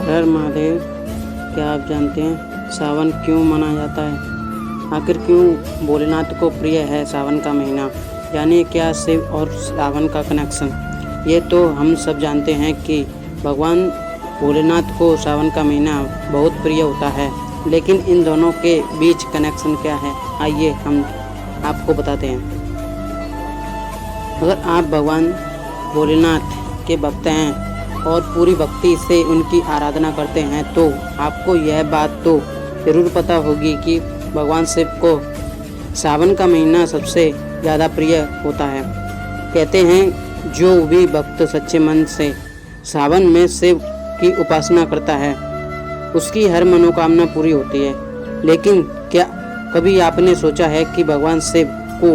हर हर महादेव। क्या आप जानते हैं सावन क्यों मनाया जाता है? आखिर क्यों भोलेनाथ को प्रिय है सावन का महीना? यानी क्या शिव और सावन का कनेक्शन? ये तो हम सब जानते हैं कि भगवान भोलेनाथ को सावन का महीना बहुत प्रिय होता है, लेकिन इन दोनों के बीच कनेक्शन क्या है, आइए हम आपको बताते हैं। अगर आप भगवान भोलेनाथ के भक्त हैं और पूरी भक्ति से उनकी आराधना करते हैं तो आपको यह बात तो ज़रूर पता होगी कि भगवान शिव को सावन का महीना सबसे ज़्यादा प्रिय होता है। कहते हैं जो भी भक्त सच्चे मन से सावन में शिव की उपासना करता है उसकी हर मनोकामना पूरी होती है। लेकिन क्या कभी आपने सोचा है कि भगवान शिव को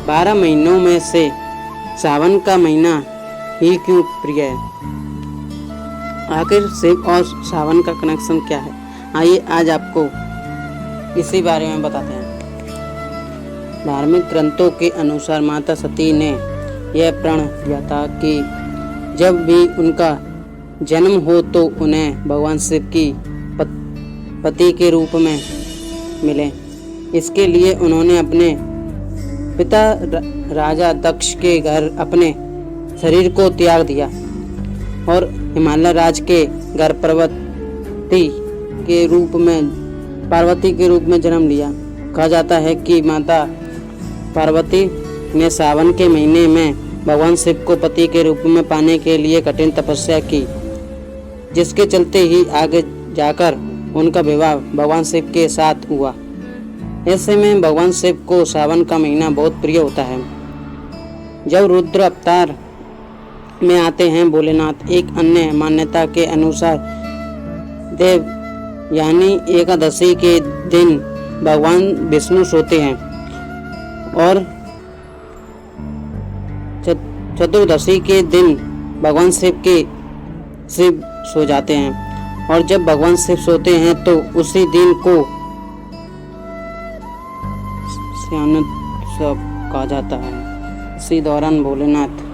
12 महीनों में से सावन का महीना ही क्यों प्रिय है? आखिर शिव और सावन का कनेक्शन क्या है? आइए आज आपको इसी बारे में बताते हैं। धार्मिक ग्रंथों के अनुसार माता सती ने यह प्रण लिया था कि जब भी उनका जन्म हो तो उन्हें भगवान शिव की पति के रूप में मिले। इसके लिए उन्होंने अपने पिता राजा दक्ष के घर अपने शरीर को त्याग दिया और हिमालय राज के घर पार्वती के रूप में जन्म लिया। कहा जाता है कि माता पार्वती ने सावन के महीने में भगवान शिव को पति के रूप में पाने के लिए कठिन तपस्या की, जिसके चलते ही आगे जाकर उनका विवाह भगवान शिव के साथ हुआ। ऐसे में भगवान शिव को सावन का महीना बहुत प्रिय होता है। जब रुद्र अवतार में आते हैं भोलेनाथ, एक अन्य मान्यता के अनुसार देव यानी एकादशी के दिन भगवान विष्णु सोते हैं और चतुर्दशी के दिन भगवान शिव सो जाते हैं। और जब भगवान शिव सोते हैं तो उसी दिन को स्यानोत्सव कहा जाता है। इसी दौरान भोलेनाथ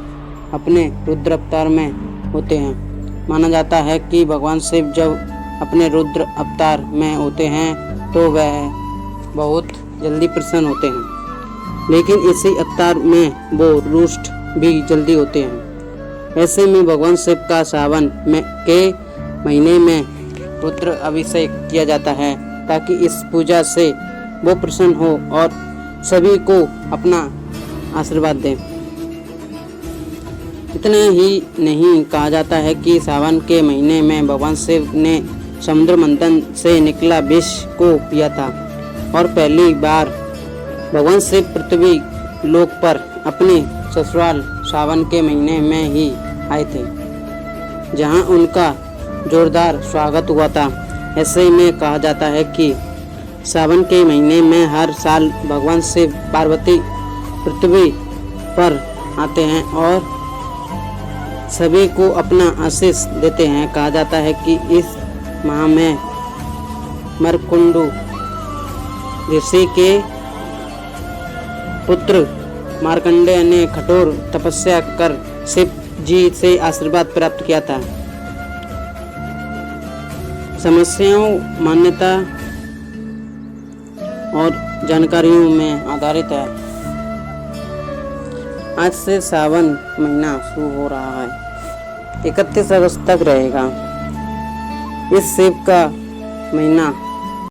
अपने रुद्र अवतार में होते हैं। माना जाता है कि भगवान शिव जब अपने रुद्र अवतार में होते हैं तो वह बहुत जल्दी प्रसन्न होते हैं, लेकिन इसी अवतार में वो रुष्ट भी जल्दी होते हैं। ऐसे में भगवान शिव का सावन के महीने में रुद्र अभिषेक किया जाता है ताकि इस पूजा से वो प्रसन्न हो और सभी को अपना आशीर्वाद दें। इतना ही नहीं, कहा जाता है कि सावन के महीने में भगवान शिव ने समुद्र मंथन से निकला विष को पिया था और पहली बार भगवान शिव पृथ्वी लोक पर अपने ससुराल सावन के महीने में ही आए थे, जहां उनका जोरदार स्वागत हुआ था। ऐसे में कहा जाता है कि सावन के महीने में हर साल भगवान शिव पार्वती पृथ्वी पर आते हैं और सभी को अपना आशीष देते हैं। कहा जाता है कि इस माह में मरकुंडू ऋषि के पुत्र मार्कंडेय ने कठोर तपस्या कर शिव जी से आशीर्वाद प्राप्त किया था। समस्याओं, मान्यता और जानकारियों में आधारित है। आज से सावन महीना शुरू हो रहा है, 31 अगस्त तक रहेगा। इस शिव का महीना